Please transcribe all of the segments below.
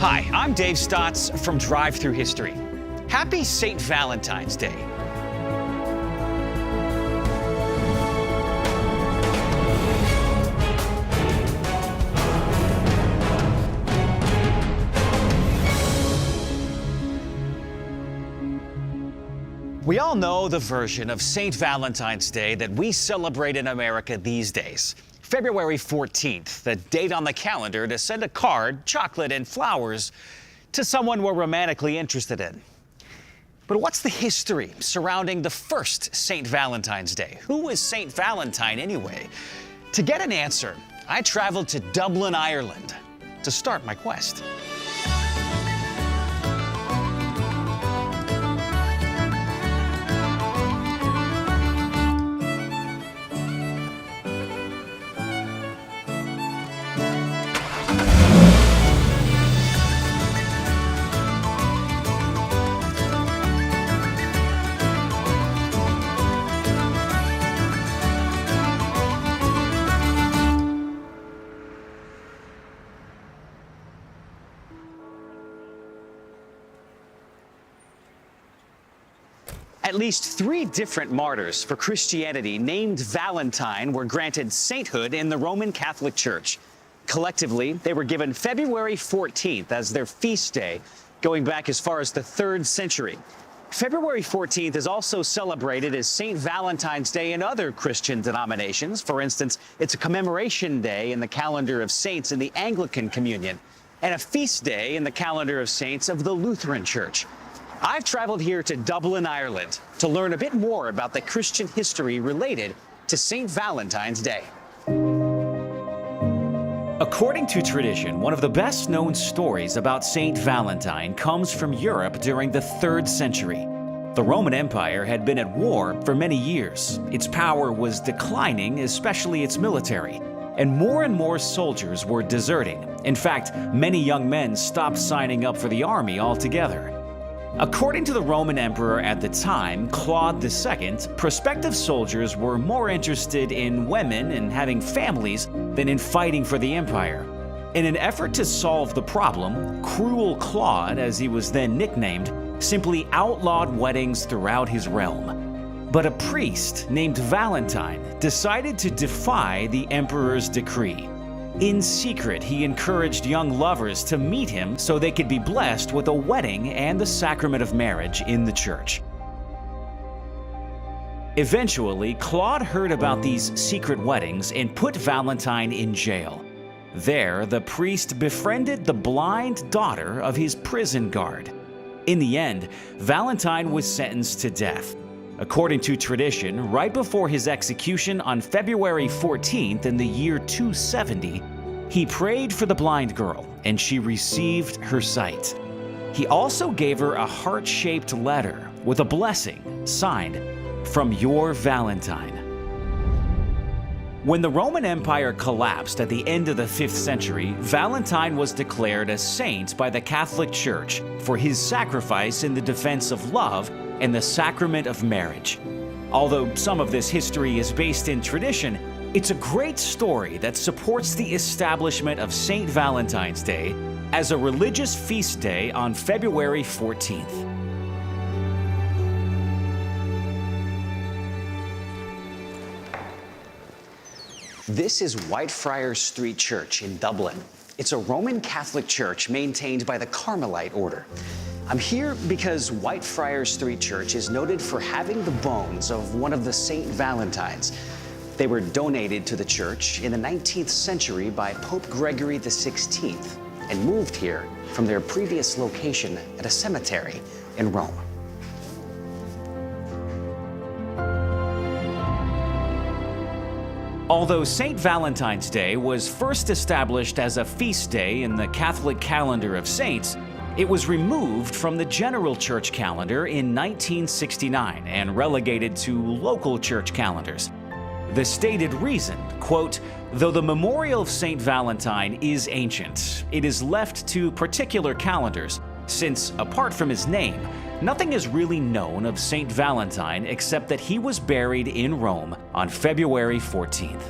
Hi, I'm Dave Stotts from Drive Through History. Happy St. Valentine's Day. We all know the version of St. Valentine's Day that we celebrate in America these days. February 14th, the date on the calendar to send a card, chocolate, and flowers to someone we're romantically interested in. But what's the history surrounding the first St. Valentine's Day? Who was St. Valentine anyway? To get an answer, I traveled to Dublin, Ireland to start my quest. At least 3 different martyrs for Christianity named Valentine were granted sainthood in the Roman Catholic Church. Collectively, they were given February 14th as their feast day, going back as far as the 3rd century. February 14th is also celebrated as St. Valentine's Day in other Christian denominations. For instance, it's a commemoration day in the calendar of saints in the Anglican Communion, and a feast day in the calendar of saints of the Lutheran Church. I've traveled here to Dublin, Ireland, to learn a bit more about the Christian history related to St. Valentine's Day. According to tradition, one of the best-known stories about St. Valentine comes from Europe during the 3rd century. The Roman Empire had been at war for many years. Its power was declining, especially its military, and more soldiers were deserting. In fact, many young men stopped signing up for the army altogether. According to the Roman emperor at the time, Claude II, prospective soldiers were more interested in women and having families than in fighting for the empire. In an effort to solve the problem, Cruel Claude, as he was then nicknamed, simply outlawed weddings throughout his realm. But a priest named Valentine decided to defy the emperor's decree. In secret, he encouraged young lovers to meet him so they could be blessed with a wedding and the sacrament of marriage in the church. Eventually, Claude heard about these secret weddings and put Valentine in jail. There, the priest befriended the blind daughter of his prison guard. In the end, Valentine was sentenced to death. According to tradition, right before his execution on February 14th in the year 270, he prayed for the blind girl, and she received her sight. He also gave her a heart-shaped letter with a blessing signed, "From your Valentine." When the Roman Empire collapsed at the end of the 5th century, Valentine was declared a saint by the Catholic Church for his sacrifice in the defense of love and the sacrament of marriage. Although some of this history is based in tradition, it's a great story that supports the establishment of St. Valentine's Day as a religious feast day on February 14th. This is Whitefriars Street Church in Dublin. It's a Roman Catholic church maintained by the Carmelite order. I'm here because Whitefriars Street Church is noted for having the bones of one of the St. Valentines. They were donated to the church in the 19th century by Pope Gregory XVI and moved here from their previous location at a cemetery in Rome. Although St. Valentine's Day was first established as a feast day in the Catholic calendar of saints, it was removed from the general church calendar in 1969 and relegated to local church calendars. The stated reason, quote, "Though the memorial of St. Valentine is ancient, it is left to particular calendars, since, apart from his name, nothing is really known of St. Valentine except that he was buried in Rome on February 14th.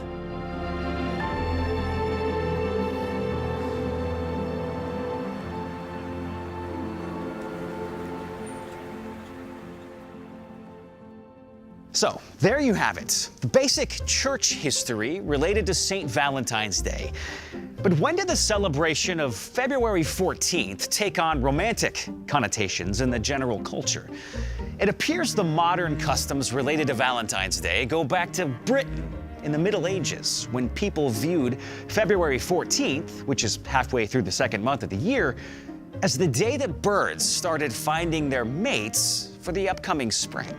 So, there you have it. The basic church history related to St. Valentine's Day. But when did the celebration of February 14th take on romantic connotations in the general culture? It appears the modern customs related to Valentine's Day go back to Britain in the Middle Ages, when people viewed February 14th, which is halfway through the second month of the year, as the day that birds started finding their mates for the upcoming spring.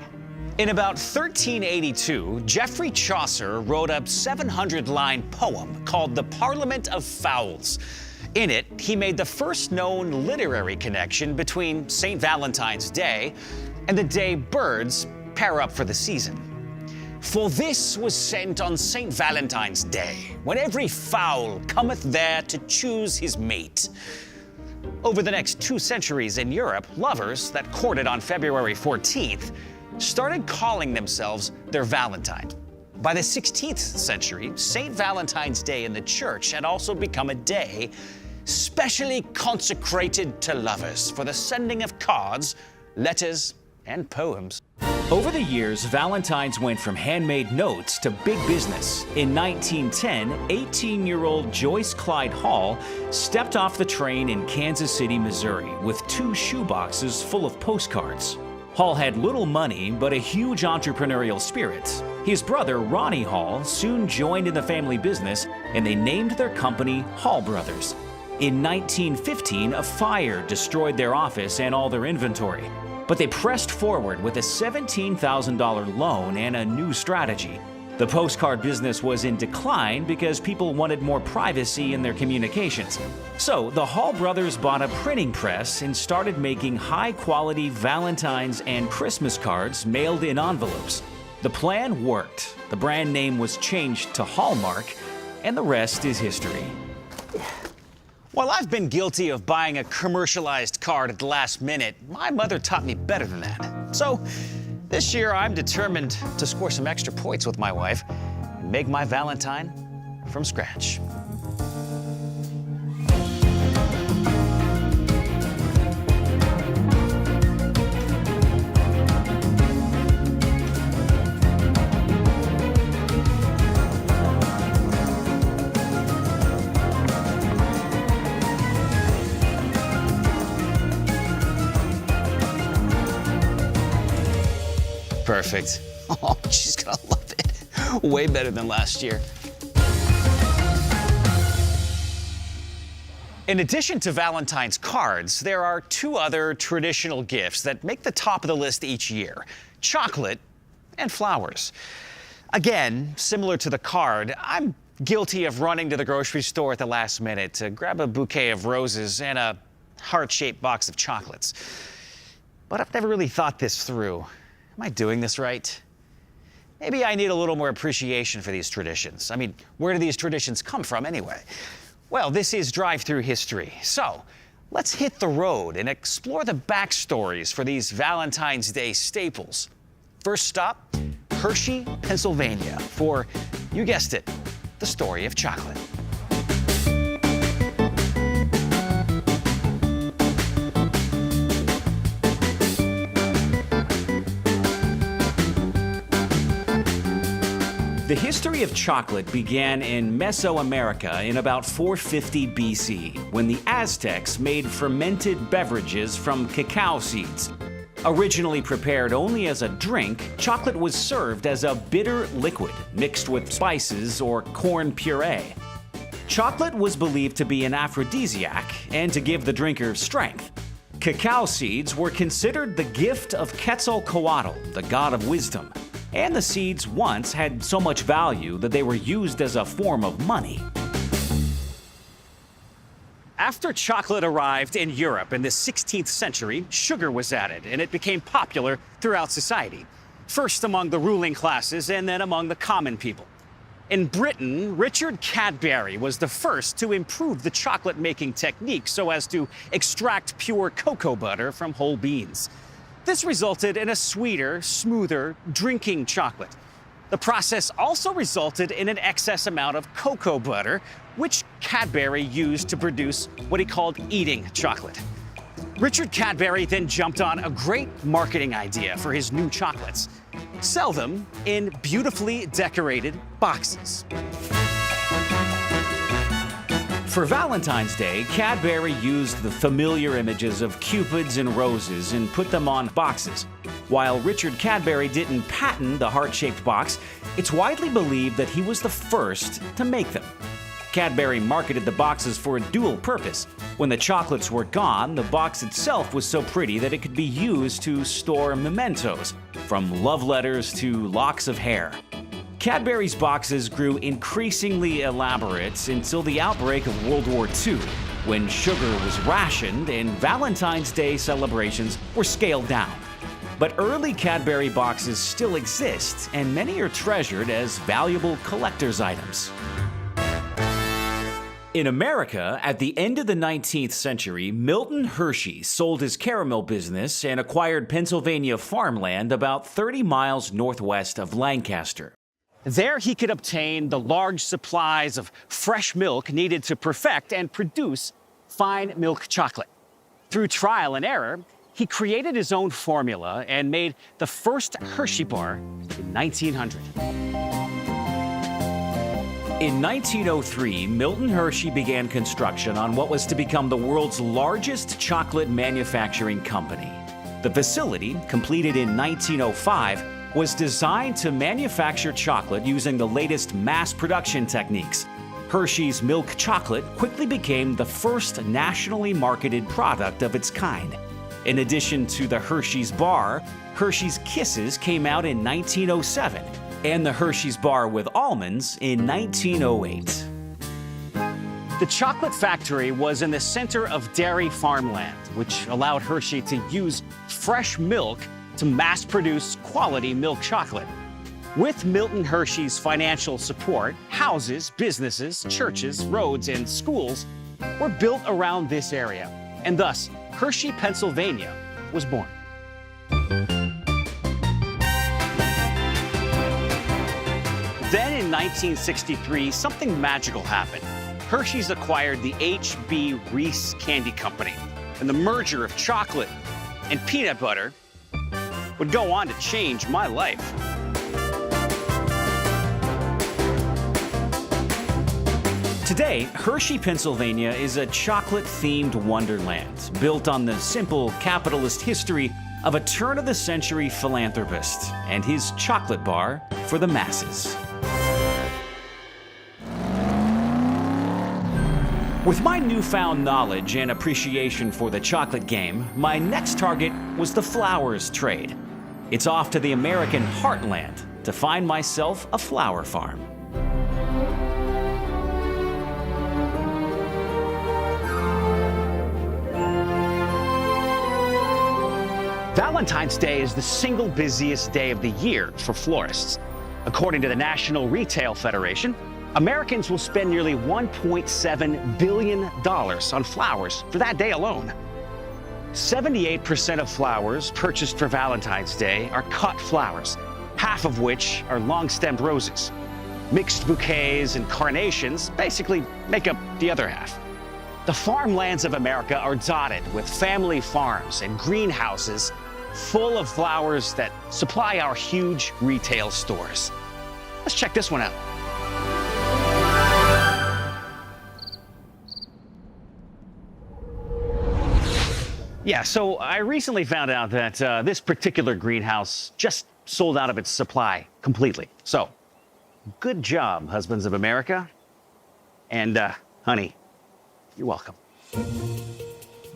In about 1382, Geoffrey Chaucer wrote a 700-line poem called The Parliament of Fowls. In it, he made the first known literary connection between St. Valentine's Day and the day birds pair up for the season. For this was sent on St. Valentine's Day, when every fowl cometh there to choose his mate. Over the next 2 centuries in Europe, lovers that courted on February 14th started calling themselves their Valentine. By the 16th century, St. Valentine's Day in the church had also become a day specially consecrated to lovers for the sending of cards, letters, and poems. Over the years, Valentines went from handmade notes to big business. In 1910, 18-year-old Joyce Clyde Hall stepped off the train in Kansas City, Missouri, with 2 shoeboxes full of postcards. Hall had little money, but a huge entrepreneurial spirit. His brother, Ronnie Hall, soon joined in the family business, and they named their company Hall Brothers. In 1915, a fire destroyed their office and all their inventory. But they pressed forward with a $17,000 loan and a new strategy. The postcard business was in decline because people wanted more privacy in their communications. So the Hall brothers bought a printing press and started making high-quality Valentine's and Christmas cards mailed in envelopes. The plan worked. The brand name was changed to Hallmark, and the rest is history. While I've been guilty of buying a commercialized card at the last minute, my mother taught me better than that. So this year, I'm determined to score some extra points with my wife and make my Valentine from scratch. Perfect. Oh, she's gonna love it. Way better than last year. In addition to Valentine's cards, there are 2 other traditional gifts that make the top of the list each year: chocolate and flowers. Again, similar to the card, I'm guilty of running to the grocery store at the last minute to grab a bouquet of roses and a heart-shaped box of chocolates. But I've never really thought this through. Am I doing this right? Maybe I need a little more appreciation for these traditions. I mean, where do these traditions come from anyway? Well, this is drive-through history. So let's hit the road and explore the backstories for these Valentine's Day staples. First stop, Hershey, Pennsylvania, for, you guessed it, the story of chocolate. The history of chocolate began in Mesoamerica in about 450 BC, when the Aztecs made fermented beverages from cacao seeds. Originally prepared only as a drink, chocolate was served as a bitter liquid mixed with spices or corn puree. Chocolate was believed to be an aphrodisiac and to give the drinker strength. Cacao seeds were considered the gift of Quetzalcoatl, the god of wisdom. And the seeds once had so much value that they were used as a form of money. After chocolate arrived in Europe in the 16th century, sugar was added, and it became popular throughout society. First among the ruling classes, and then among the common people. In Britain, Richard Cadbury was the first to improve the chocolate-making technique so as to extract pure cocoa butter from whole beans. This resulted in a sweeter, smoother, drinking chocolate. The process also resulted in an excess amount of cocoa butter, which Cadbury used to produce what he called eating chocolate. Richard Cadbury then jumped on a great marketing idea for his new chocolates. sell them in beautifully decorated boxes. For Valentine's Day, Cadbury used the familiar images of cupids and roses and put them on boxes. While Richard Cadbury didn't patent the heart-shaped box, it's widely believed that he was the first to make them. Cadbury marketed the boxes for a dual purpose. When the chocolates were gone, the box itself was so pretty that it could be used to store mementos, from love letters to locks of hair. Cadbury's boxes grew increasingly elaborate until the outbreak of World War II, when sugar was rationed and Valentine's Day celebrations were scaled down. But early Cadbury boxes still exist, and many are treasured as valuable collector's items. In America, at the end of the 19th century, Milton Hershey sold his caramel business and acquired Pennsylvania farmland about 30 miles northwest of Lancaster. There he could obtain the large supplies of fresh milk needed to perfect and produce fine milk chocolate. Through trial and error, he created his own formula and made the first Hershey bar in 1900. In 1903, Milton Hershey began construction on what was to become the world's largest chocolate manufacturing company. The facility, completed in 1905, was designed to manufacture chocolate using the latest mass production techniques. Hershey's milk chocolate quickly became the first nationally marketed product of its kind. In addition to the Hershey's bar, Hershey's Kisses came out in 1907, and the Hershey's bar with almonds in 1908. The chocolate factory was in the center of dairy farmland, which allowed Hershey to use fresh milk to mass-produce quality milk chocolate. With Milton Hershey's financial support, houses, businesses, churches, roads, and schools were built around this area, and thus Hershey, Pennsylvania was born. Then in 1963, something magical happened. Hershey's acquired the H.B. Reese Candy Company, and the merger of chocolate and peanut butter would go on to change my life. Today, Hershey, Pennsylvania is a chocolate-themed wonderland built on the simple capitalist history of a turn-of-the-century philanthropist and his chocolate bar for the masses. With my newfound knowledge and appreciation for the chocolate game, my next target was the flowers trade. It's off to the American heartland to find myself a flower farm. Valentine's Day is the single busiest day of the year for florists. According to the National Retail Federation, Americans will spend nearly $1.7 billion on flowers for that day alone. 78% of flowers purchased for Valentine's Day are cut flowers, half of which are long-stemmed roses. Mixed bouquets and carnations basically make up the other half. The farmlands of America are dotted with family farms and greenhouses full of flowers that supply our huge retail stores. Let's check this one out. Yeah, so I recently found out that this particular greenhouse just sold out of its supply completely. So, good job, husbands of America. And, honey, you're welcome.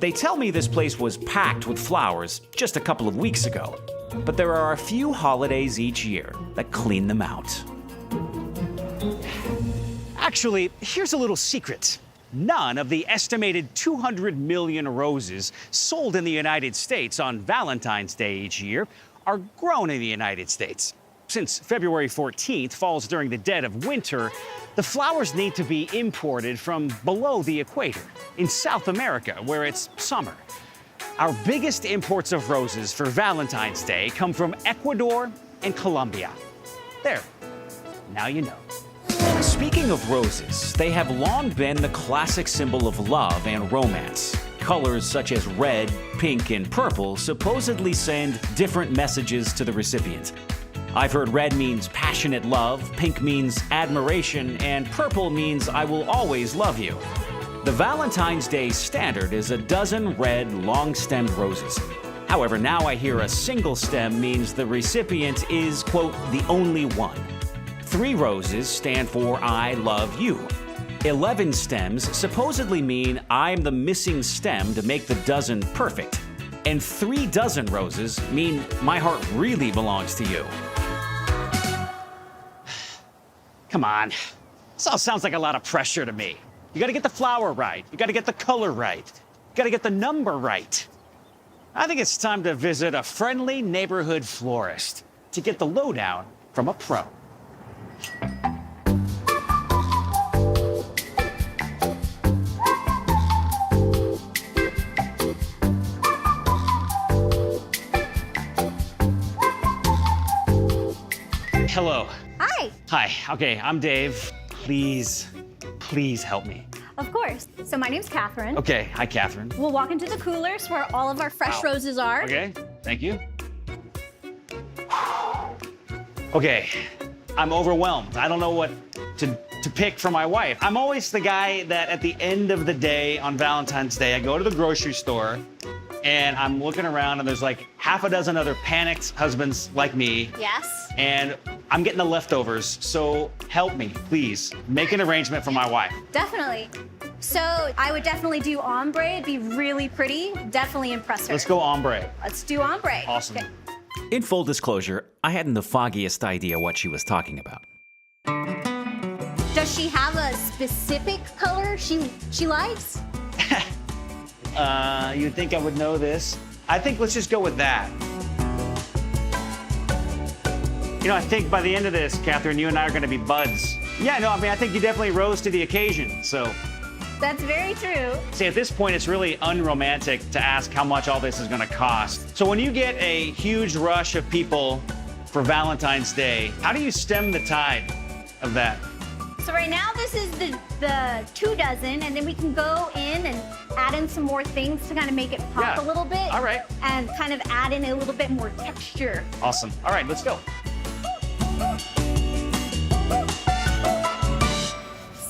They tell me this place was packed with flowers just a couple of weeks ago, but there are a few holidays each year that clean them out. Actually, here's a little secret. None of the estimated 200 million roses sold in the United States on Valentine's Day each year are grown in the United States. Since February 14th falls during the dead of winter, the flowers need to be imported from below the equator, in South America, where it's summer. Our biggest imports of roses for Valentine's Day come from Ecuador and Colombia. There, now you know. Speaking of roses, they have long been the classic symbol of love and romance. Colors such as red, pink, and purple supposedly send different messages to the recipient. I've heard red means passionate love, pink means admiration, and purple means I will always love you. The Valentine's Day standard is a dozen red, long-stemmed roses. However, now I hear a single stem means the recipient is, quote, the only one. 3 roses stand for I love you. 11 stems supposedly mean I'm the missing stem to make the dozen perfect. And 3 dozen roses mean my heart really belongs to you. Come on. This all sounds like a lot of pressure to me. You gotta get the flower right. You gotta get the color right. You gotta get the number right. I think it's time to visit a friendly neighborhood florist to get the lowdown from a pro. Hello. Hi. Hi. Okay, I'm Dave. Please help me. Of course. So my name's Catherine. Okay, hi, Catherine. We'll walk into the coolers where all of our fresh Wow. roses are. Okay, thank you. Okay, I'm overwhelmed. I don't know what to pick for my wife. I'm always the guy that at the end of the day on Valentine's Day, I go to the grocery store and I'm looking around and there's like half a dozen other panicked husbands like me. Yes. And I'm getting the leftovers, so help me, please. Make an arrangement for my wife. Definitely. So I would definitely do ombre. It'd be really pretty. Definitely impress her. Let's go ombre. Let's do ombre. Awesome. Okay. In full disclosure, I hadn't the foggiest idea what she was talking about. Does she have a specific color she likes? You'd think I would know this. I think let's just go with that. You know, I think by the end of this, Catherine, you and I are going to be buds. Yeah, no, I mean, I think you definitely rose to the occasion, so. That's very true. See, at this point, it's really unromantic to ask how much all this is going to cost. So when you get a huge rush of people for Valentine's Day, how do you stem the tide of that? So right now this is the 2 dozen, and then we can go in and add in some more things to kind of make it pop Yeah. a little bit. All right. And kind of add in a little bit more texture. Awesome. All right, let's go.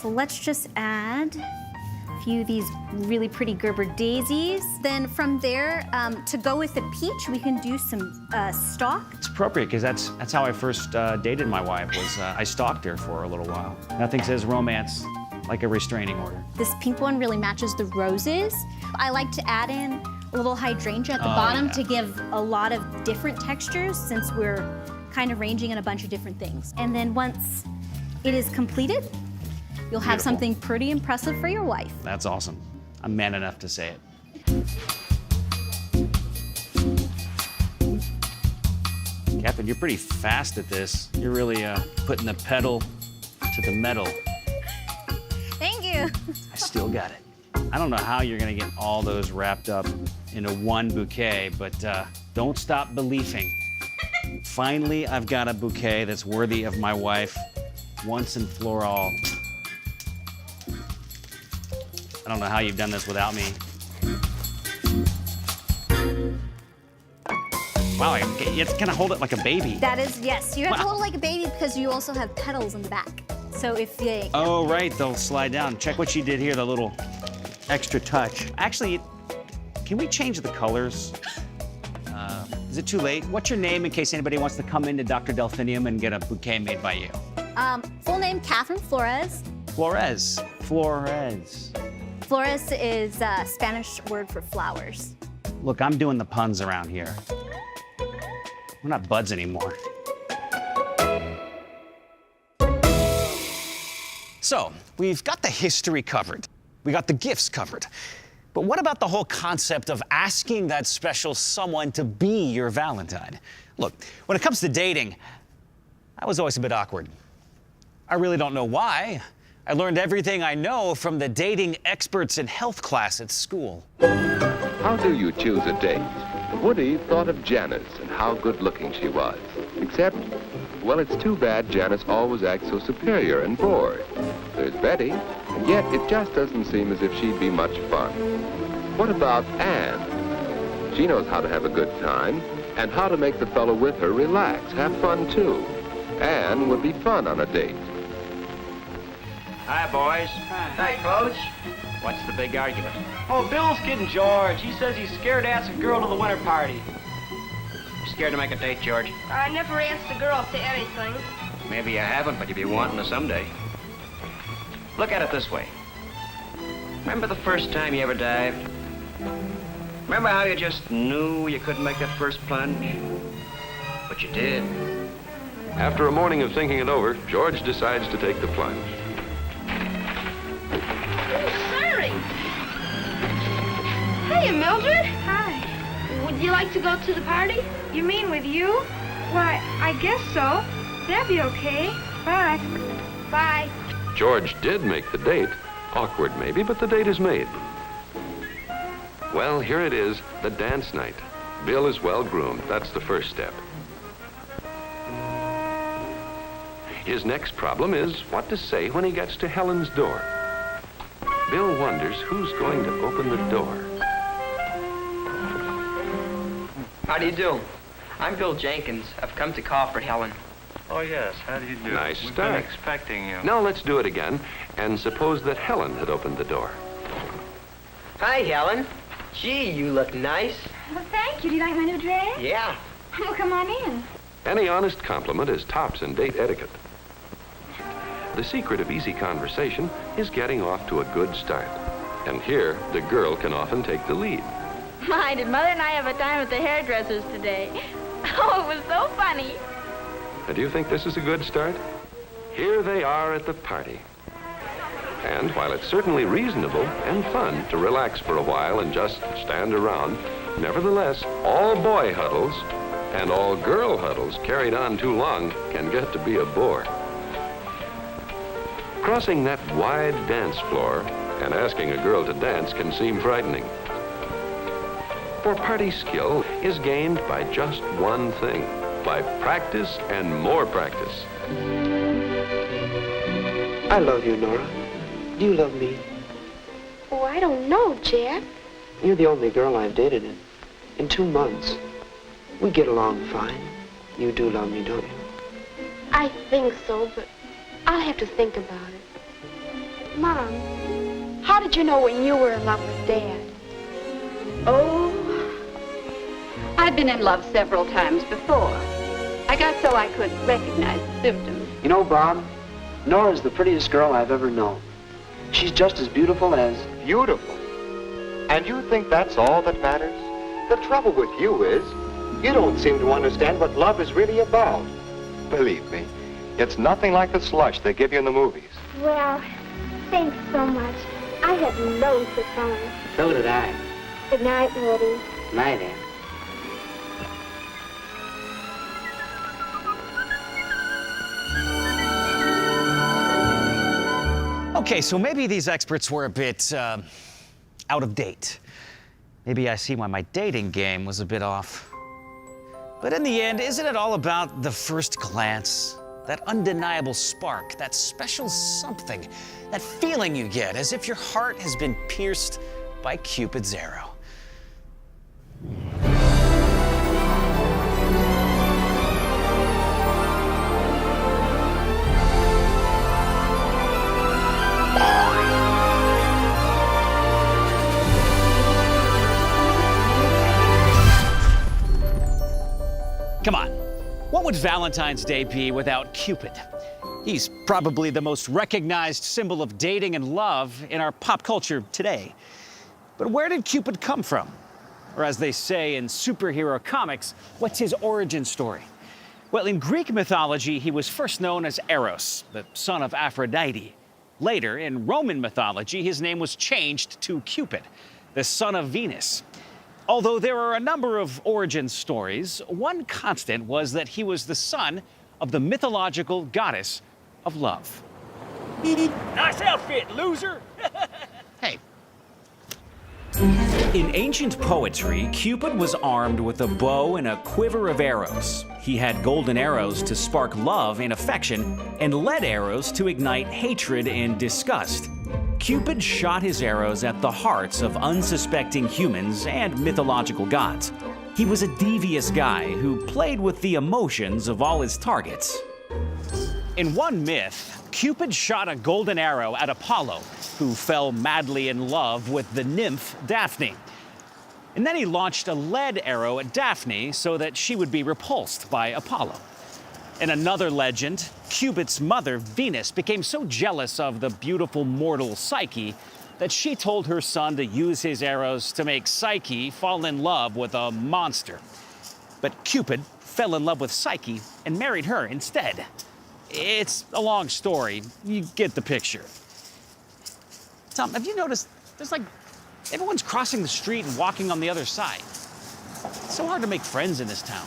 So let's just add a few of these really pretty Gerber daisies. Then from there, to go with the peach, we can do some stalk. It's appropriate because that's how I first dated my wife. Was I stalked her for a little while. Nothing says romance like a restraining order. This pink one really matches the roses. I like to add in a little hydrangea at the bottom yeah. to give a lot of different textures since we're kind of ranging in a bunch of different things. And then once it is completed, you'll have Beautiful. something pretty impressive for your wife. That's awesome. I'm man enough to say it. Catherine, you're pretty fast at this. You're really putting the pedal to the metal. Thank you. I still got it. I don't know how you're gonna get all those wrapped up into one bouquet, but don't stop believing. Finally, I've got a bouquet that's worthy of my wife, once and for all. I don't know how you've done this without me. Wow, you have to kind of hold it like a baby. That is, yes. You have to Wow. hold it like a baby because you also have petals in the back. So if they... Oh, right, they'll slide down. Check what she did here, the little extra touch. Actually, can we change the colors? Is it too late? What's your name in case anybody wants to come into Dr. Delphinium and get a bouquet made by you? Full name, Catherine Flores. Flores. Flores is a Spanish word for flowers. Look, I'm doing the puns around here. We're not buds anymore. So, we've got the history covered. We got the gifts covered. But what about the whole concept of asking that special someone to be your Valentine? Look, when it comes to dating, I was always a bit awkward. I really don't know why. I learned everything I know from the dating experts in health class at school. How do you choose a date? Woody thought of Janice and how good-looking she was. Except, well, it's too bad Janice always acts so superior and bored. There's Betty, and yet it just doesn't seem as if she'd be much fun. What about Anne? She knows how to have a good time, and how to make the fellow with her relax, have fun too, and would be fun on a date. Hi, boys. Hi, Coach. What's the big argument? Oh, Bill's kidding George. He says he's scared to ask a girl to the winter party. You scared to make a date, George? I never asked a girl to anything. Maybe you haven't, but you'll be wanting to someday. Look at it this way. Remember the first time you ever dived? Remember how you just knew you couldn't make that first plunge? But you did. After a morning of thinking it over, George decides to take the plunge. Sorry. Hey, Mildred. Hi. Would you like to go to the party? You mean with you? Why, I guess so. That'd be okay. Bye. Bye. George did make the date. Awkward maybe, but the date is made. Well, here it is, the dance night. Bill is well groomed. That's the first step. His next problem is what to say when he gets to Helen's door. Bill wonders who's going to open the door. How do you do? I'm Bill Jenkins. I've come to call for Helen. Oh, yes. How do you do? Nice We've start. been expecting you. Now let's do it again, and suppose that Helen had opened the door. Hi, Helen. Gee, you look nice. Well, thank you. Do you like my new dress? Yeah. Well, come on in. Any honest compliment is tops in date etiquette. The secret of easy conversation is getting off to a good start. And here, the girl can often take the lead. My, did Mother and I have a time at the hairdresser's today? Oh, it was so funny. And do you think this is a good start? Here they are at the party. And while it's certainly reasonable and fun to relax for a while and just stand around, nevertheless, all boy huddles and all girl huddles carried on too long can get to be a bore. Crossing that wide dance floor and asking a girl to dance can seem frightening. For party skill is gained by just one thing, by practice and more practice. I love you, Nora. Do you love me? Oh, I don't know, Jack. You're the only girl I've dated in 2 months. We get along fine. You do love me, don't you? I think so, but I'll have to think about it. Mom, how did you know when you were in love with Dad? Oh, I've been in love several times before. I got so I could recognize the symptoms. You know, Bob, Nora's the prettiest girl I've ever known. She's just as beautiful as... Beautiful. And you think that's all that matters? The trouble with you is, you don't seem to understand what love is really about. Believe me, it's nothing like the slush they give you in the movies. Well, thanks so much. I had loads of fun. So did I. Good night, Woody. Night, Ann. Okay, so maybe these experts were a bit out of date. Maybe I see why my dating game was a bit off. But in the end, isn't it all about the first glance? That undeniable spark, that special something, that feeling you get as if your heart has been pierced by Cupid's arrow. Come on, what would Valentine's Day be without Cupid? He's probably the most recognized symbol of dating and love in our pop culture today. But where did Cupid come from? Or as they say in superhero comics, what's his origin story? Well, in Greek mythology, he was first known as Eros, the son of Aphrodite. Later, in Roman mythology, his name was changed to Cupid, the son of Venus. Although there are a number of origin stories, one constant was that he was the son of the mythological goddess of love. Nice outfit, loser! Hey. In ancient poetry, Cupid was armed with a bow and a quiver of arrows. He had golden arrows to spark love and affection, and lead arrows to ignite hatred and disgust. Cupid shot his arrows at the hearts of unsuspecting humans and mythological gods. He was a devious guy who played with the emotions of all his targets. In one myth, Cupid shot a golden arrow at Apollo, who fell madly in love with the nymph Daphne. And then he launched a lead arrow at Daphne so that she would be repulsed by Apollo. In another legend, Cupid's mother, Venus, became so jealous of the beautiful mortal Psyche that she told her son to use his arrows to make Psyche fall in love with a monster. But Cupid fell in love with Psyche and married her instead. It's a long story. You get the picture. Tom, have you noticed there's like everyone's crossing the street and walking on the other side? It's so hard to make friends in this town.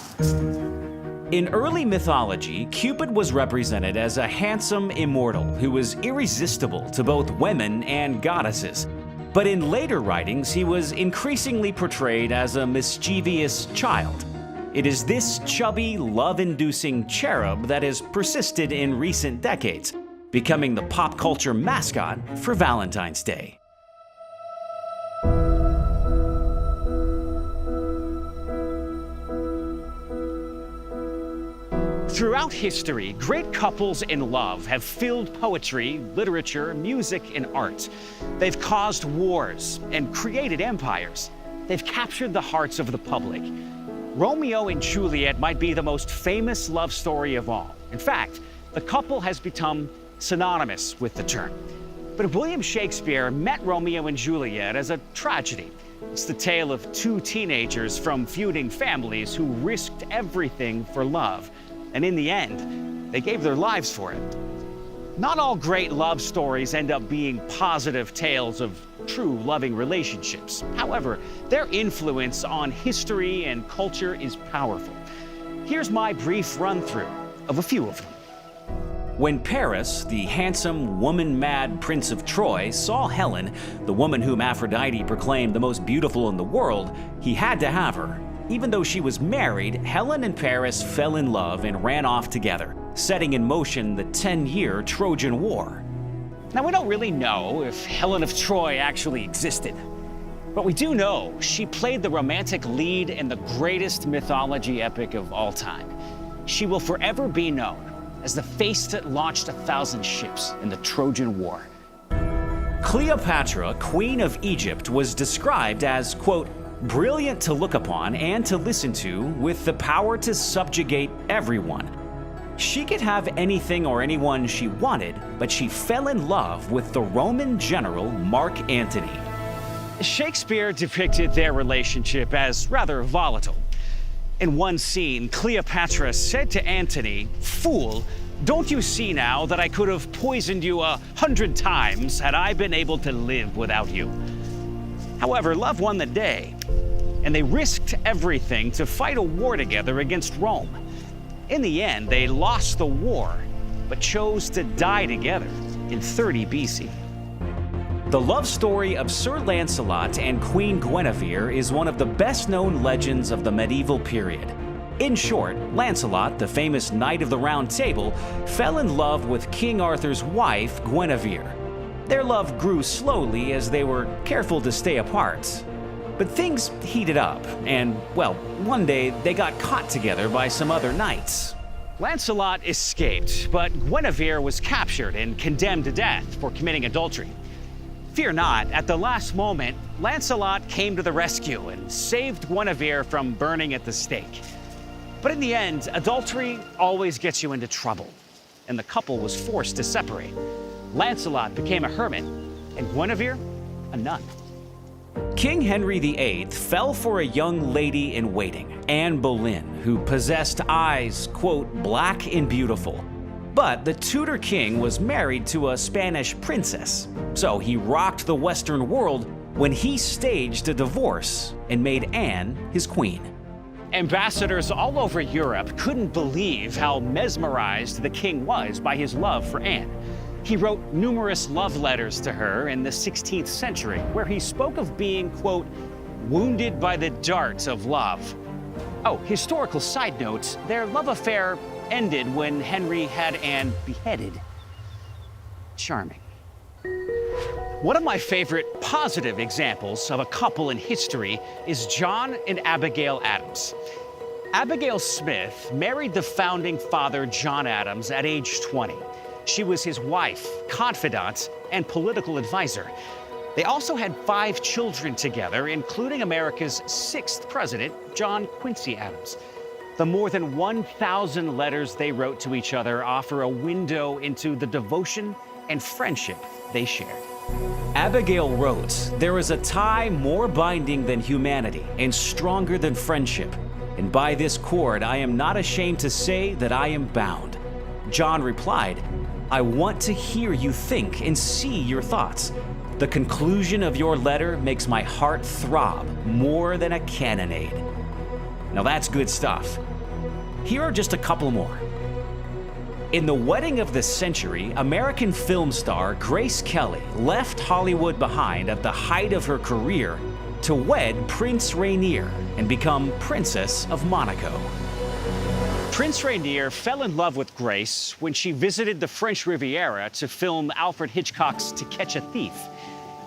In early mythology, Cupid was represented as a handsome immortal who was irresistible to both women and goddesses. But in later writings, he was increasingly portrayed as a mischievous child. It is this chubby, love-inducing cherub that has persisted in recent decades, becoming the pop culture mascot for Valentine's Day. Throughout history, great couples in love have filled poetry, literature, music, and art. They've caused wars and created empires. They've captured the hearts of the public. Romeo and Juliet might be the most famous love story of all. In fact, the couple has become synonymous with the term. But William Shakespeare met Romeo and Juliet as a tragedy. It's the tale of two teenagers from feuding families who risked everything for love. And in the end, they gave their lives for it. Not all great love stories end up being positive tales of true loving relationships. However, their influence on history and culture is powerful. Here's my brief run-through of a few of them. When Paris, the handsome, woman-mad Prince of Troy, saw Helen, the woman whom Aphrodite proclaimed the most beautiful in the world, he had to have her. Even though she was married, Helen and Paris fell in love and ran off together, setting in motion the 10-year Trojan War. Now, we don't really know if Helen of Troy actually existed, but we do know she played the romantic lead in the greatest mythology epic of all time. She will forever be known as the face that launched 1,000 ships in the Trojan War. Cleopatra, Queen of Egypt, was described as, quote, brilliant to look upon and to listen to, with the power to subjugate everyone. She could have anything or anyone she wanted, but she fell in love with the Roman general Mark Antony. Shakespeare depicted their relationship as rather volatile. In one scene, Cleopatra said to Antony, "Fool, don't you see now that I could have poisoned you 100 times had I been able to live without you?" However, love won the day, and they risked everything to fight a war together against Rome. In the end, they lost the war, but chose to die together in 30 BC. The love story of Sir Lancelot and Queen Guinevere is one of the best-known legends of the medieval period. In short, Lancelot, the famous Knight of the Round Table, fell in love with King Arthur's wife, Guinevere. Their love grew slowly as they were careful to stay apart. But things heated up, and, well, one day they got caught together by some other knights. Lancelot escaped, but Guinevere was captured and condemned to death for committing adultery. Fear not, at the last moment, Lancelot came to the rescue and saved Guinevere from burning at the stake. But in the end, adultery always gets you into trouble, and the couple was forced to separate. Lancelot became a hermit, and Guinevere, a nun. King Henry VIII fell for a young lady in waiting, Anne Boleyn, who possessed eyes, quote, black and beautiful. But the Tudor king was married to a Spanish princess, so he rocked the Western world when he staged a divorce and made Anne his queen. Ambassadors all over Europe couldn't believe how mesmerized the king was by his love for Anne. He wrote numerous love letters to her in the 16th century, where he spoke of being, quote, wounded by the dart of love. Oh, historical side note, their love affair ended when Henry had Anne beheaded. Charming. One of my favorite positive examples of a couple in history is John and Abigail Adams. Abigail Smith married the founding father, John Adams, at age 20. She was his wife, confidant, and political advisor. They also had 5 children together, including America's 6th president, John Quincy Adams. The more than 1,000 letters they wrote to each other offer a window into the devotion and friendship they shared. Abigail wrote, "There is a tie more binding than humanity and stronger than friendship. And by this cord I am not ashamed to say that I am bound." John replied, "I want to hear you think and see your thoughts. The conclusion of your letter makes my heart throb more than a cannonade." Now that's good stuff. Here are just a couple more. In the wedding of the century, American film star Grace Kelly left Hollywood behind at the height of her career to wed Prince Rainier and become Princess of Monaco. Prince Rainier fell in love with Grace when she visited the French Riviera to film Alfred Hitchcock's To Catch a Thief.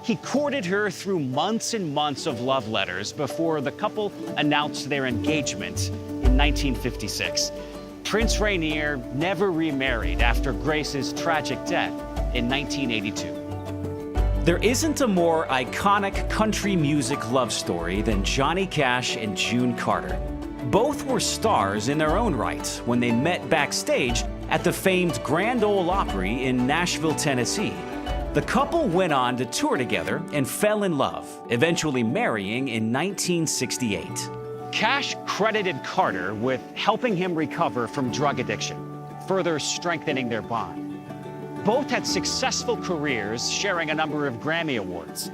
He courted her through months and months of love letters before the couple announced their engagement in 1956. Prince Rainier never remarried after Grace's tragic death in 1982. There isn't a more iconic country music love story than Johnny Cash and June Carter. Both were stars in their own right when they met backstage at the famed Grand Ole Opry in Nashville, Tennessee. The couple went on to tour together and fell in love, eventually marrying in 1968. Cash credited Carter with helping him recover from drug addiction, further strengthening their bond. Both had successful careers, sharing a number of Grammy Awards.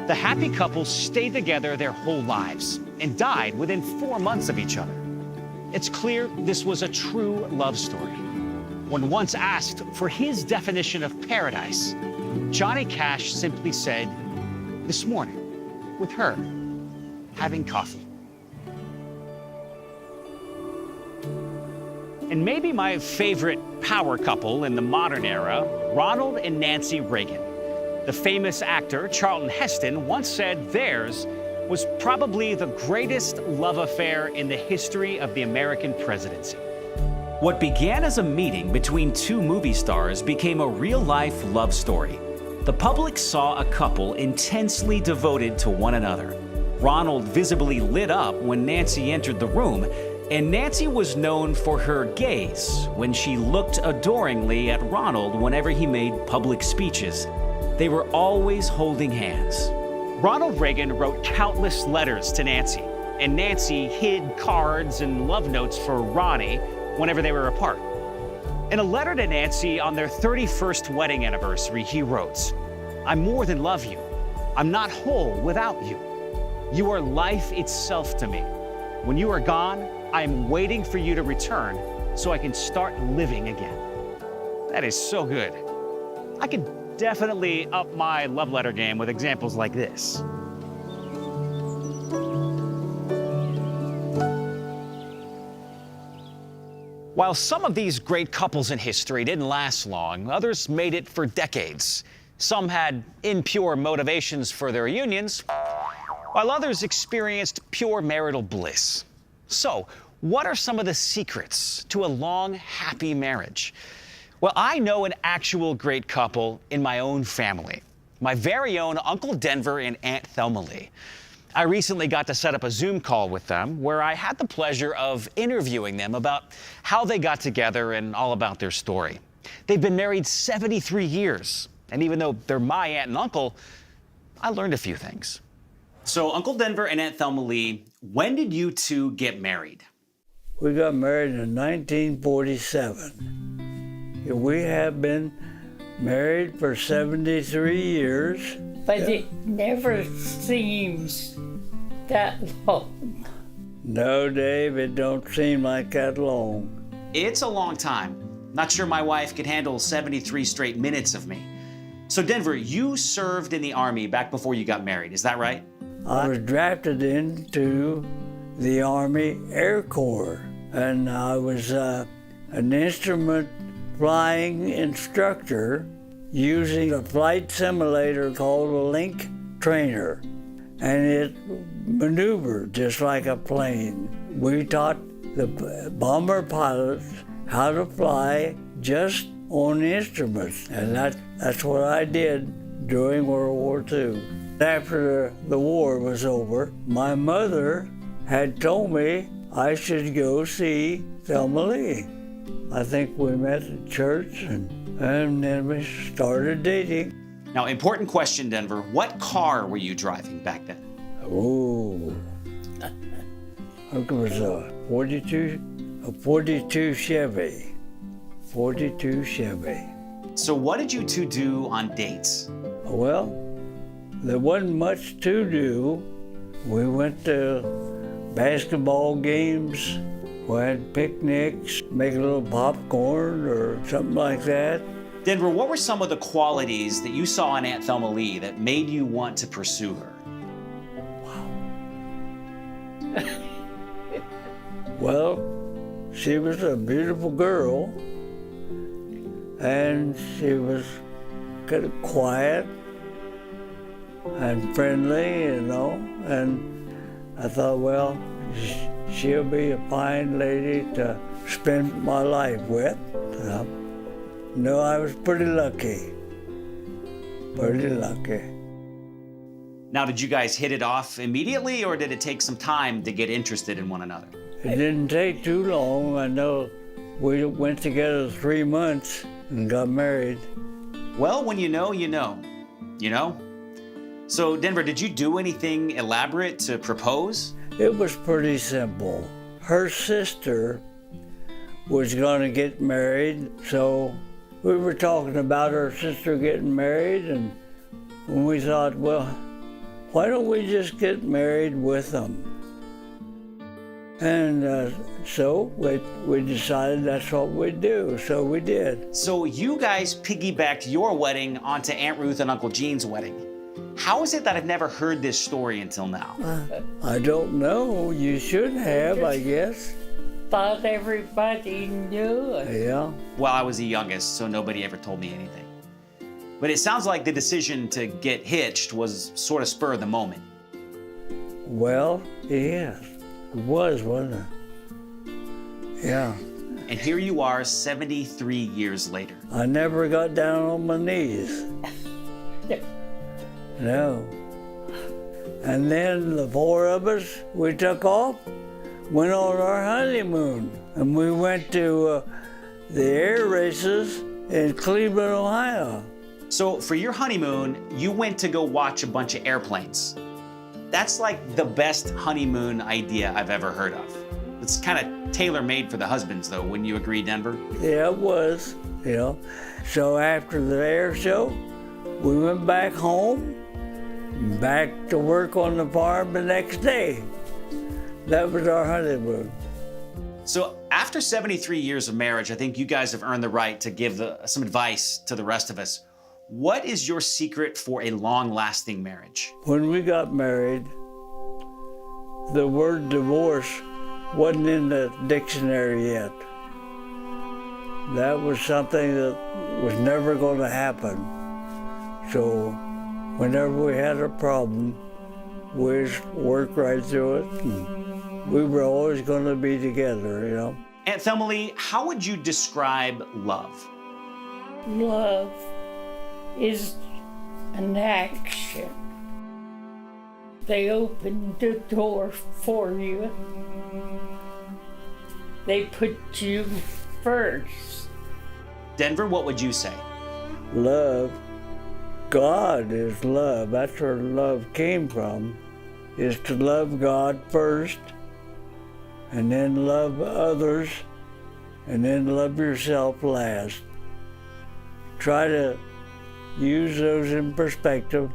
The happy couple stayed together their whole lives and died within 4 months of each other. It's clear this was a true love story. When once asked for his definition of paradise, Johnny Cash simply said, "This morning, with her, having coffee." And maybe my favorite power couple in the modern era, Ronald and Nancy Reagan. The famous actor Charlton Heston once said theirs was probably the greatest love affair in the history of the American presidency. What began as a meeting between 2 movie stars became a real-life love story. The public saw a couple intensely devoted to one another. Ronald visibly lit up when Nancy entered the room, and Nancy was known for her gaze when she looked adoringly at Ronald whenever he made public speeches. They were always holding hands. Ronald Reagan wrote countless letters to Nancy, and Nancy hid cards and love notes for Ronnie whenever they were apart. In a letter to Nancy on their 31st wedding anniversary, he wrote, "I more than love you. I'm not whole without you. You are life itself to me. When you are gone, I am waiting for you to return so I can start living again." That is so good. I could definitely up my love letter game with examples like this. While some of these great couples in history didn't last long, others made it for decades. Some had impure motivations for their unions, while others experienced pure marital bliss. So, what are some of the secrets to a long, happy marriage? Well, I know an actual great couple in my own family. My very own Uncle Denver and Aunt Thelma Lee. I recently got to set up a Zoom call with them where I had the pleasure of interviewing them about how they got together and all about their story. They've been married 73 years, and even though they're my aunt and uncle, I learned a few things. So, Uncle Denver and Aunt Thelma Lee, when did you two get married? We got married in 1947. We have been married for 73 years. But it never seems that long. No, Dave, it don't seem like that long. It's a long time. Not sure my wife could handle 73 straight minutes of me. So Denver, you served in the Army back before you got married, is that right? I was drafted into the Army Air Corps, and I was an instrument flying instructor using a flight simulator called a Link Trainer, and it maneuvered just like a plane. We taught the bomber pilots how to fly just on instruments, and that's what I did during World War II. After the war was over, my mother had told me I should go see Thelma Lee. I think we met at church, and then we started dating. Now, important question, Denver. What car were you driving back then? Oh, it was a 42 Chevy. 42 Chevy. So what did you two do on dates? Well, there wasn't much to do. We went to basketball games, we had picnics, make a little popcorn or something like that. Denver, what were some of the qualities that you saw in Aunt Thelma Lee that made you want to pursue her? Well, she was a beautiful girl, and she was kind of quiet and friendly, you know, and I thought, well, she'll be a fine lady to spend my life with. No, I was pretty lucky. Pretty lucky. Now, did you guys hit it off immediately, or did it take some time to get interested in one another? It didn't take too long. I know we went together 3 months and got married. Well, when you know, you know. You know? So, Denver, did you do anything elaborate to propose? It was pretty simple. Her sister was going to get married, so we were talking about her sister getting married, and we thought, well, why don't we just get married with them? And so we decided that's what we'd do, so we did. So you guys piggybacked your wedding onto Aunt Ruth and Uncle Gene's wedding. How is it that I've never heard this story until now? I don't know. You should have, I guess. Thought everybody knew it. Yeah. Well, I was the youngest, so nobody ever told me anything. But it sounds like the decision to get hitched was sort of spur of the moment. Well, yes. It was, wasn't it? Yeah. And here you are 73 years later. I never got down on my knees. No. And then the 4 of us, we took off, went on our honeymoon, and we went to the air races in Cleveland, Ohio. So for your honeymoon, you went to go watch a bunch of airplanes. That's like the best honeymoon idea I've ever heard of. It's kind of tailor-made for the husbands, though. Wouldn't you agree, Denver? Yeah, it was, you know. So after the air show, we went back home, back to work on the farm the next day. That was our honeymoon. So after 73 years of marriage, I think you guys have earned the right to give some advice to the rest of us. What is your secret for a long-lasting marriage? When we got married, the word divorce wasn't in the dictionary yet. That was something that was never going to happen. So whenever we had a problem, we just worked right through it, and we were always going to be together, you know. Aunt Thelma Lee, how would you describe love? Love is an action. They open the door for you. They put you first. Denver, what would you say? Love. God is love. That's where love came from, is to love God first, and then love others, and then love yourself last. Try to use those in perspective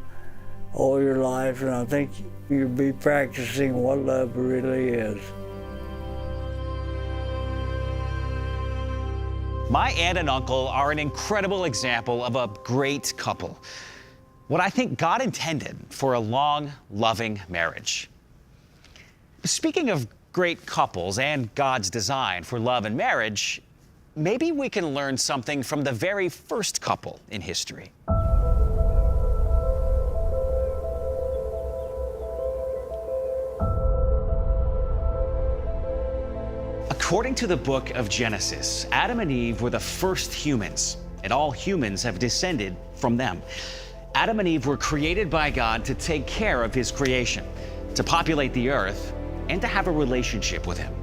all your life, and I think you'll be practicing what love really is. My aunt and uncle are an incredible example of a great couple. What I think God intended for a long, loving marriage. Speaking of great couples and God's design for love and marriage, maybe we can learn something from the very first couple in history. According to the book of Genesis, Adam and Eve were the first humans, and all humans have descended from them. Adam and Eve were created by God to take care of his creation, to populate the earth, and to have a relationship with him.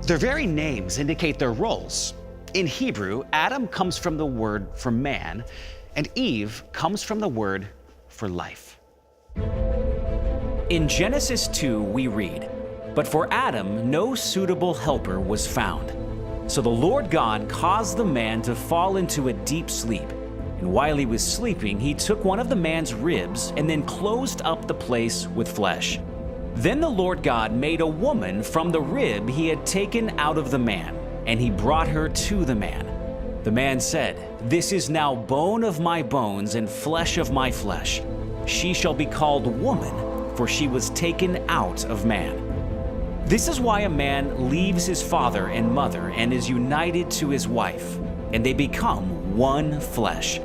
Their very names indicate their roles. In Hebrew, Adam comes from the word for man, and Eve comes from the word for life. In Genesis 2, we read, "But for Adam no suitable helper was found. So the Lord God caused the man to fall into a deep sleep. And while he was sleeping, he took one of the man's ribs and then closed up the place with flesh. Then the Lord God made a woman from the rib he had taken out of the man, and he brought her to the man. The man said, 'This is now bone of my bones and flesh of my flesh. She shall be called woman, for she was taken out of man.' This is why a man leaves his father and mother and is united to his wife, and they become one flesh."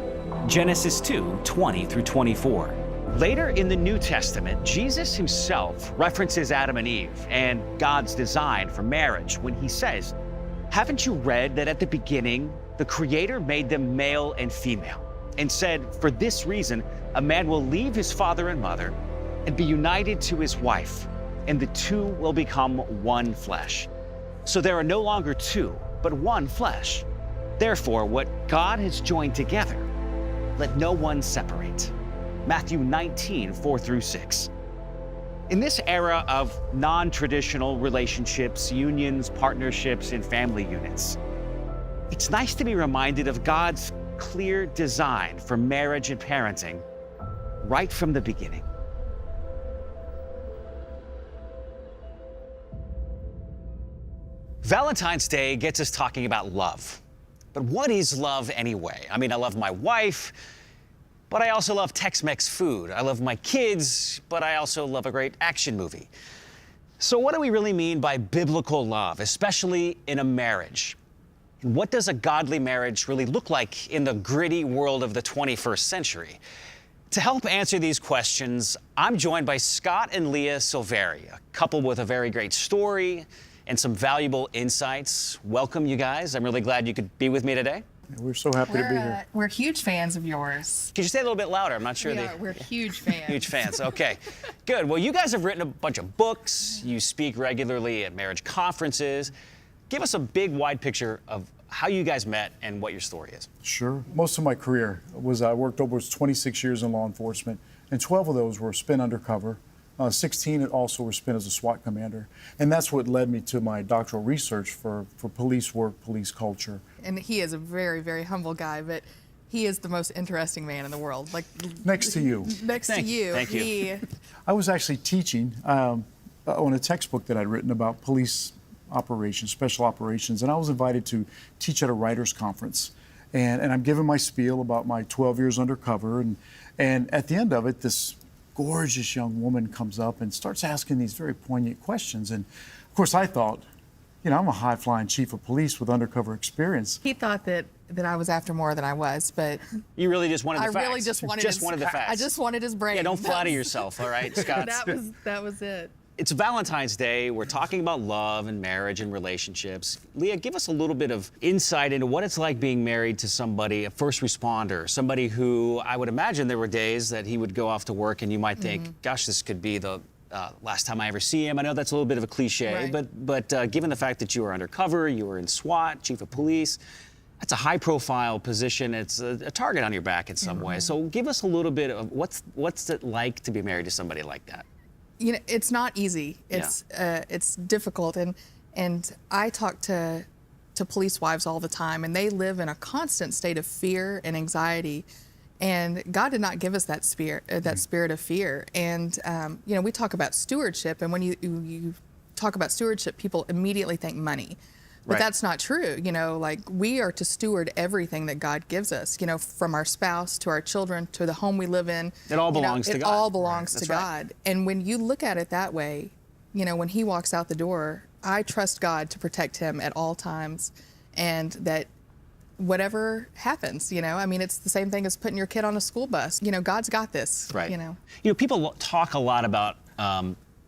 Genesis 2:20 through 24. Later in the New Testament, Jesus himself references Adam and Eve and God's design for marriage when he says, "Haven't you read that at the beginning, the Creator made them male and female, and said, 'For this reason, a man will leave his father and mother and be united to his wife, and the two will become one flesh.' So there are no longer two, but one flesh. Therefore, what God has joined together, let no one separate." Matthew 19:4 through 6. In this era of non-traditional relationships, unions, partnerships, and family units, it's nice to be reminded of God's clear design for marriage and parenting right from the beginning. Valentine's Day gets us talking about love. But what is love anyway? I mean, I love my wife, but I also love Tex-Mex food. I love my kids, but I also love a great action movie. So what do we really mean by biblical love, especially in a marriage? And what does a godly marriage really look like in the gritty world of the 21st century? To help answer these questions, I'm joined by Scott and Leah Silveri, a couple with a very great story and some valuable insights. Welcome, you guys. I'm really glad you could be with me today. We're so happy to be here. We're huge fans of yours. Could you say a little bit louder? I'm not sure. We're huge fans. Huge fans, okay. Good. Well, you guys have written a bunch of books. You speak regularly at marriage conferences. Give us a big, wide picture of how you guys met and what your story is. Sure. Most of my career I worked over 26 years in law enforcement, and 12 of those were spent undercover. 16 also were spent as a SWAT commander. And that's what led me to my doctoral research for police work, police culture. And he is a very, very humble guy, but he is the most interesting man in the world. Like next to you. Next to you. Thank you. I was actually teaching on a textbook that I'd written about police operations, special operations, and I was invited to teach at a writers' conference. And I'm giving my spiel about my 12 years undercover, and at the end of it, this gorgeous young woman comes up and starts asking these very poignant questions. And of course I thought, I'm a high-flying chief of police with undercover experience. He thought that I was after more than I was, but you really just wanted the facts. I really just wanted the facts. I just wanted his brain. Yeah, don't flatter yourself, all right, Scott? That was it. It's Valentine's Day. We're talking about love and marriage and relationships. Leah, give us a little bit of insight into what it's like being married to somebody, a first responder, somebody who I would imagine there were days that he would go off to work and you might think, gosh, this could be the last time I ever see him. I know that's a little bit of a cliche, right. but given the fact that you were undercover, you were in SWAT, chief of police, that's a high-profile position. It's a target on your back in some way. So give us a little bit of what's it like to be married to somebody like that? It's not easy. It's difficult, and I talk to police wives all the time, and they live in a constant state of fear and anxiety. And God did not give us that spirit of fear. And we talk about stewardship, and when you talk about stewardship, people immediately think money. But that's not true. We are to steward everything that God gives us, from our spouse to our children to the home we live in. It all belongs to God. It all belongs to God. Right. And when you look at it that way, when he walks out the door, I trust God to protect him at all times. and that whatever happens, I mean, it's the same thing as putting your kid on a school bus. God's got this. Right. People talk a lot about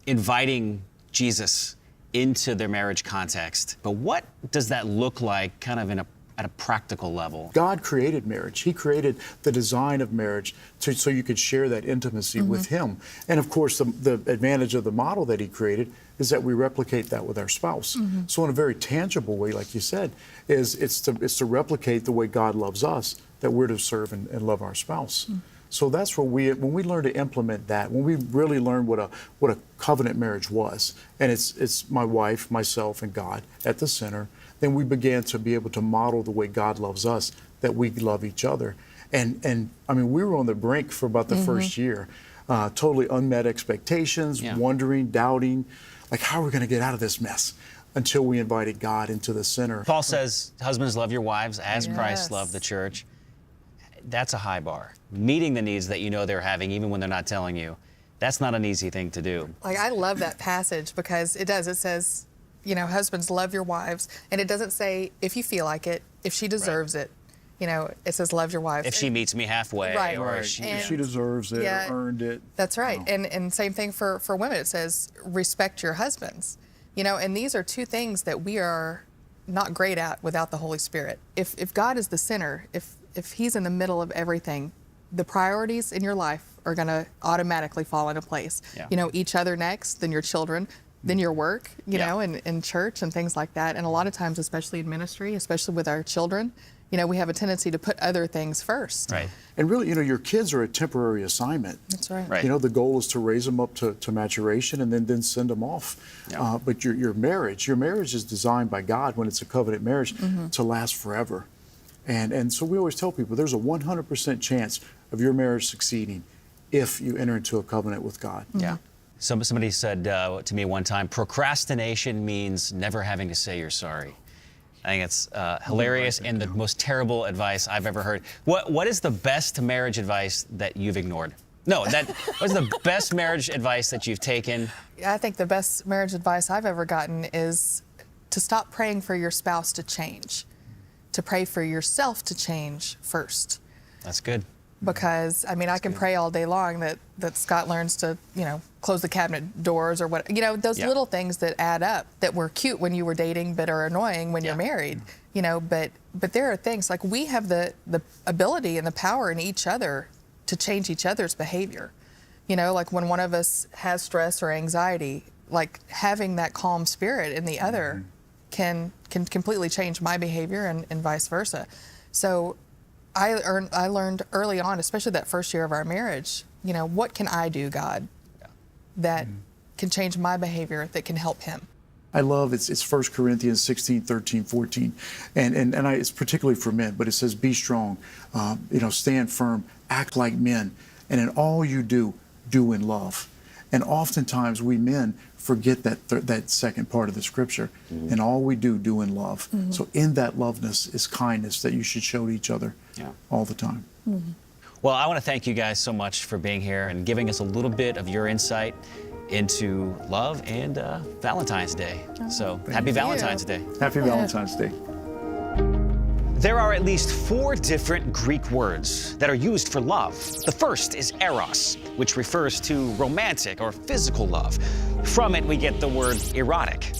inviting Jesus into their marriage context, but what does that look like kind of at a practical level? God created marriage. He created the design of marriage so you could share that intimacy with Him. And of course, the advantage of the model that He created is that we replicate that with our spouse. So in a very tangible way, like you said, it's to replicate the way God loves us, that we're to serve and love our spouse. So that's when we learn to implement that, when we really learn what a covenant marriage was, and it's my wife, myself, and God at the center, then we began to be able to model the way God loves us, that we love each other. And I mean, we were on the brink for about the first year, totally unmet expectations, wondering, doubting, like, how are we going to get out of this mess? Until we invited God into the center. Paul says, husbands, love your wives as Christ loved the church. That's a high bar. Meeting the needs that you know they're having, even when they're not telling you, that's not an easy thing to do. Like, I love that passage because it says, husbands, love your wives. And it doesn't say if you feel like it, if she deserves it. It says love your wives. If she meets me halfway. Right. Or if she deserves it or earned it. That's right. And same thing for women. It says respect your husbands. And these are two things that we are not great at without the Holy Spirit. If God is the center, if He's in the middle of everything, the priorities in your life are going to automatically fall into place. Each other next, then your children, then your work, know, in church and things like that. And a lot of times, especially in ministry, especially with our children, we have a tendency to put other things first. Right. And really, your kids are a temporary assignment. That's right. The goal is to raise them up to maturation and then send them off. But your marriage is designed by God, when it's a covenant marriage, to last forever. And so we always tell people there's a 100% chance of your marriage succeeding if you enter into a covenant with God. Yeah. Somebody said to me one time, procrastination means never having to say you're sorry. I think it's hilarious and the most terrible advice I've ever heard. What is the best marriage advice that you've ignored? No, what is the best marriage advice that you've taken? I think the best marriage advice I've ever gotten is to stop praying for your spouse to change, to pray for yourself to change first. That's good. Because, I mean, I can pray all day long that Scott learns to, close the cabinet doors or what, those little things that add up that were cute when you were dating but are annoying when you're married, but there are things like we have the ability and the power in each other to change each other's behavior. Like when one of us has stress or anxiety, like having that calm spirit in the other can completely change my behavior and vice versa. So I learned early on, especially that first year of our marriage, what can I do, God, that can change my behavior, that can help him? I love it's 1 Corinthians 16, 13, 14. And it's particularly for men, but it says, be strong, stand firm, act like men. And in all you do, do in love. And oftentimes we men forget that second part of the scripture. And all we do in love. So in that loveness is kindness that you should show to each other all the time. Well, I want to thank you guys so much for being here and giving us a little bit of your insight into love and Valentine's Day. So happy Valentine's Day. Happy Valentine's Day. There are at least 4 different Greek words that are used for love. The first is eros, which refers to romantic or physical love. From it, we get the word erotic.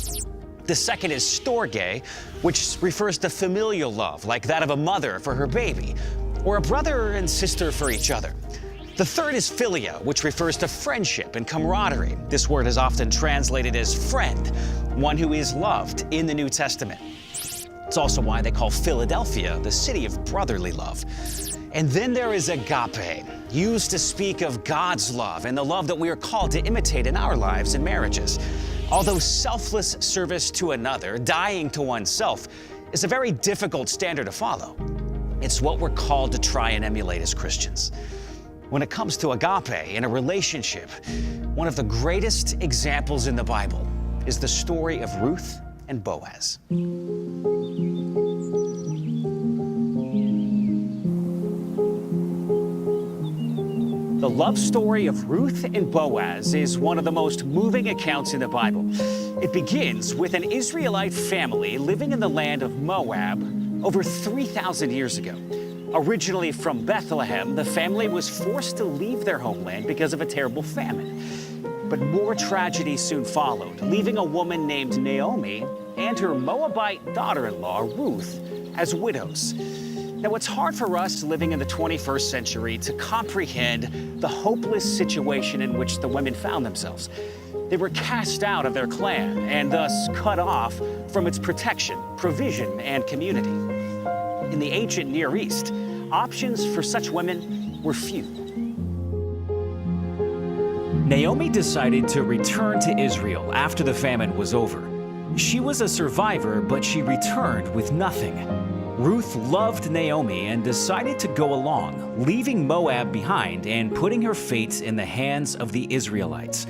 The second is storge, which refers to familial love, like that of a mother for her baby, or a brother and sister for each other. The third is philia, which refers to friendship and camaraderie. This word is often translated as friend, one who is loved in the New Testament. It's also why they call Philadelphia the city of brotherly love. And then there is agape, used to speak of God's love and the love that we are called to imitate in our lives and marriages. Although selfless service to another, dying to oneself, is a very difficult standard to follow, it's what we're called to try and emulate as Christians. When it comes to agape in a relationship, one of the greatest examples in the Bible is the story of Ruth and Boaz. The The love story of Ruth and Boaz is one of the most moving accounts in the Bible. It begins with an Israelite family living in the land of Moab over 3,000 years ago. Originally from Bethlehem, the family was forced to leave their homeland because of a terrible famine. But more tragedy soon followed, leaving a woman named Naomi and her Moabite daughter-in-law, Ruth, as widows. Now, it's hard for us living in the 21st century to comprehend the hopeless situation in which the women found themselves. They were cast out of their clan and thus cut off from its protection, provision, and community. In the ancient Near East, options for such women were few. Naomi decided to return to Israel after the famine was over. She was a survivor, but she returned with nothing. Ruth loved Naomi and decided to go along, leaving Moab behind and putting her fate in the hands of the Israelites.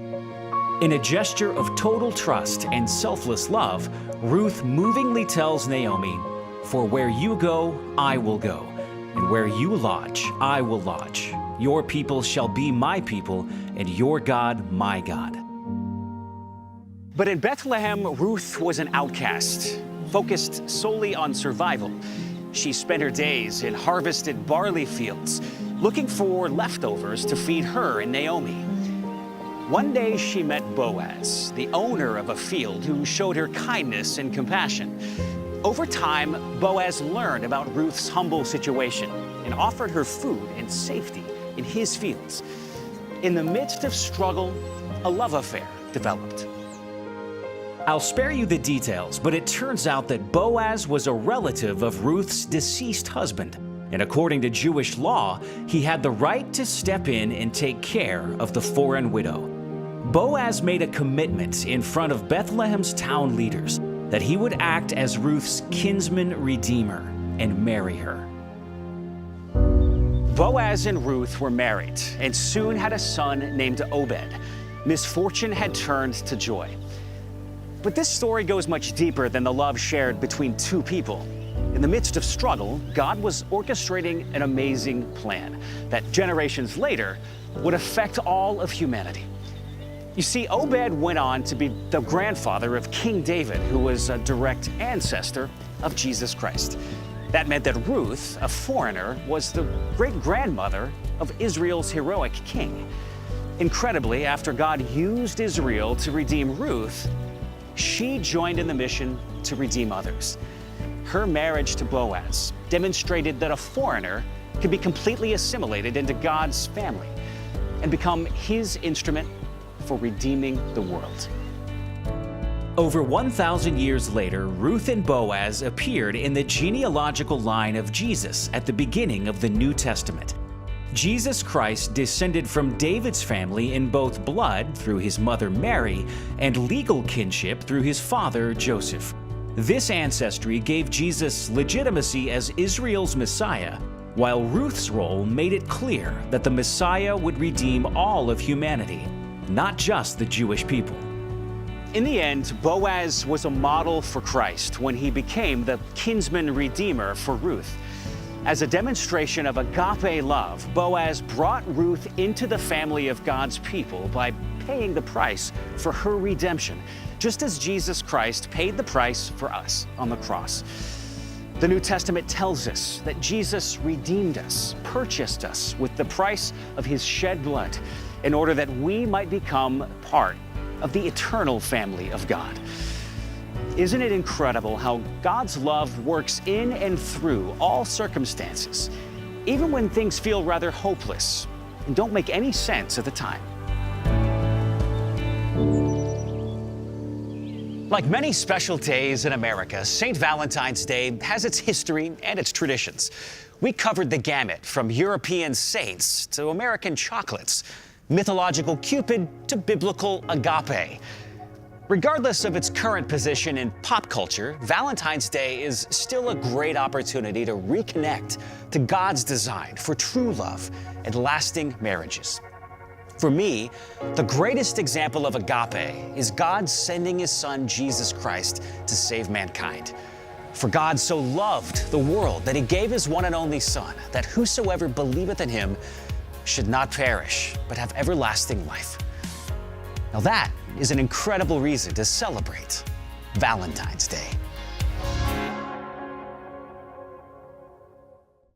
In a gesture of total trust and selfless love, Ruth movingly tells Naomi, "For where you go, I will go, and where you lodge, I will lodge. Your people shall be my people, and your God my God." But in Bethlehem, Ruth was an outcast, focused solely on survival. She spent her days in harvested barley fields, looking for leftovers to feed her and Naomi. One day she met Boaz, the owner of a field, who showed her kindness and compassion. Over time, Boaz learned about Ruth's humble situation and offered her food and safety in his fields. In the midst of struggle, a love affair developed. I'll spare you the details, but it turns out that Boaz was a relative of Ruth's deceased husband. And according to Jewish law, he had the right to step in and take care of the foreign widow. Boaz made a commitment in front of Bethlehem's town leaders that he would act as Ruth's kinsman redeemer and marry her. Boaz and Ruth were married and soon had a son named Obed. Misfortune had turned to joy. But this story goes much deeper than the love shared between two people. In the midst of struggle, God was orchestrating an amazing plan that generations later would affect all of humanity. You see, Obed went on to be the grandfather of King David, who was a direct ancestor of Jesus Christ. That meant that Ruth, a foreigner, was the great-grandmother of Israel's heroic king. Incredibly, after God used Israel to redeem Ruth, she joined in the mission to redeem others. Her marriage to Boaz demonstrated that a foreigner could be completely assimilated into God's family and become his instrument for redeeming the world. Over 1,000 years later, Ruth and Boaz appeared in the genealogical line of Jesus at the beginning of the New Testament. Jesus Christ descended from David's family in both blood through his mother Mary and legal kinship through his father Joseph. This ancestry gave Jesus legitimacy as Israel's Messiah, while Ruth's role made it clear that the Messiah would redeem all of humanity, not just the Jewish people. In the end, Boaz was a model for Christ when he became the kinsman redeemer for Ruth. As a demonstration of agape love, Boaz brought Ruth into the family of God's people by paying the price for her redemption, just as Jesus Christ paid the price for us on the cross. The New Testament tells us that Jesus redeemed us, purchased us with the price of his shed blood, in order that we might become part of the eternal family of God. Isn't it incredible how God's love works in and through all circumstances, even when things feel rather hopeless and don't make any sense at the time? Like many special days in America, St. Valentine's Day has its history and its traditions. We covered the gamut from European saints to American chocolates, mythological Cupid to biblical agape. Regardless of its current position in pop culture, Valentine's Day is still a great opportunity to reconnect to God's design for true love and lasting marriages. For me, the greatest example of agape is God sending his son, Jesus Christ, to save mankind. For God so loved the world that he gave his one and only Son, that whosoever believeth in him should not perish, but have everlasting life. Now that is an incredible reason to celebrate Valentine's Day.